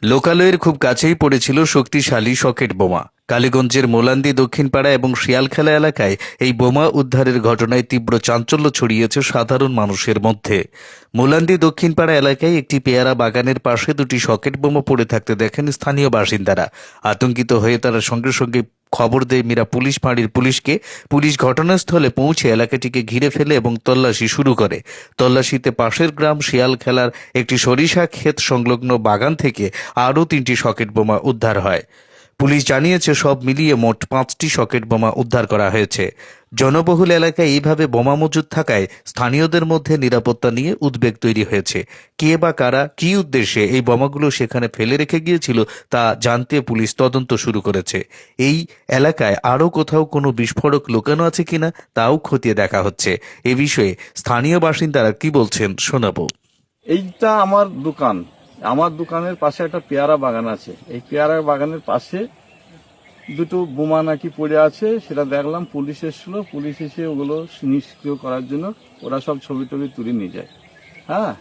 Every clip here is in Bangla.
লোকালয়ের খুব কাছেই পড়েছিল শক্তিশালী সকেট বোমা। কালীগঞ্জের মোলান্দি দক্ষিণপাড়া এবং শিয়ালখেলা এলাকায় এই বোমা উদ্ধারের ঘটনায় তীব্র চাঞ্চল্য ছড়িয়েছে সাধারণ মানুষের মধ্যে। মোলান্দি দক্ষিণপাড়া এলাকায় একটি পেয়ারা বাগানের পাশে দুটি সকেট বোমা পড়ে থাকতে দেখেন স্থানীয় বাসিন্দারা। আতঙ্কিত হয়ে তারা সঙ্গে সঙ্গে খবর দেয় মীরা পুলিশ ফাঁড়ির পুলিশকে। পুলিশ ঘটনাস্থলে পৌঁছে এলাকাটিকে ঘিরে ফেলে এবং তল্লাশি শুরু করে। তল্লাশিতে পাশের গ্রাম শিয়ালখেলার একটি সরিষা ক্ষেত সংলগ্ন বাগান থেকে আরও 3টি সকেট বোমা উদ্ধার হয়। পুলিশ জানিয়েছে সব মিলিয়ে মোট 5টি সকেট বোমা উদ্ধার করা হয়েছে। জনবহুল এলাকায় এইভাবে বোমা মজুদ থাকায় স্থানীয়দের মধ্যে নিরাপত্তা নিয়ে উদ্বেগ তৈরি হয়েছে। কে বা কারা কী উদ্দেশ্যে এই বোমাগুলো সেখানে ফেলে রেখে গিয়েছিল তা জানতে পুলিশ তদন্ত শুরু করেছে। এই এলাকায় আরও কোথাও কোনো বিস্ফোরক লুকানো আছে কিনা তাও খতিয়ে দেখা হচ্ছে। এ বিষয়ে স্থানীয় বাসিন্দারা কি বলছেন শোনাবো। এইটা আমার দোকানের পাশে একটা পেয়ারা বাগান আছে। এই পেয়ারা বাগানের পাশে দুটো বোমা নাকি পড়ে আছে, সেটা দেখলাম। পুলিশ এসেছিল, পুলিশ এসে ওগুলো নিষ্ক্রিয় করার জন্য ওরা সব ছবি টবি তুলে নিয়ে যায়। হ্যাঁ,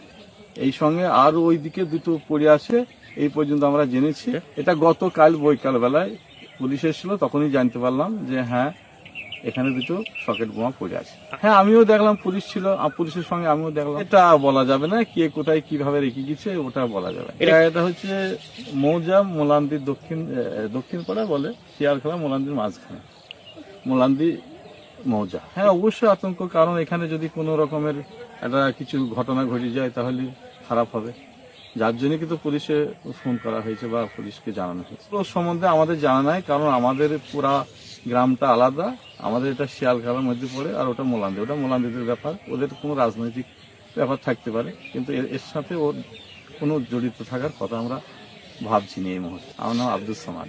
এই সঙ্গে আরও ওইদিকে দুটো পড়ে আছে, এই পর্যন্ত আমরা জেনেছি। এটা গতকাল বৈকাল বেলায় পুলিশ এসেছিল, তখনই জানতে পারলাম যে হ্যাঁ, এখানে দুটো সকেট বোমা পড়ে আছে। হ্যাঁ, আমিও দেখলাম, পুলিশ ছিল, পুলিশের সঙ্গে আমিও দেখলাম। এটা বলা যাবে না কে কোথায় কিভাবে রেখে গেছে, ওটা বলা যাবে। এটা হচ্ছে মৌজা মোলান্দির দক্ষিণ পাড়া বলে, শিয়ালখেলা মোলান্দির মাঝখানে মোলান্দি মৌজা। হ্যাঁ, অবশ্যই আতঙ্ক, কারণ এখানে যদি কোনো রকমের একটা কিছু ঘটনা ঘটে যায় তাহলে খারাপ হবে। যার জন্য কিন্তু পুলিশে ফোন করা হয়েছে বা পুলিশকে জানানো হয়েছে। ওর সম্বন্ধে আমাদের জানা নাই, কারণ আমাদের পুরা গ্রামটা আলাদা। আমাদের এটা শিয়ালখেলার মধ্যে পড়ে, আর ওটা মোলান্দিদের ব্যাপার। ওদের কোনো রাজনৈতিক ব্যাপার থাকতে পারে, কিন্তু এর সাথে ওর কোনো জড়িত থাকার কথা আমরা ভাবছি না এই মুহূর্তে। আমার নাম আব্দুল সামাদ।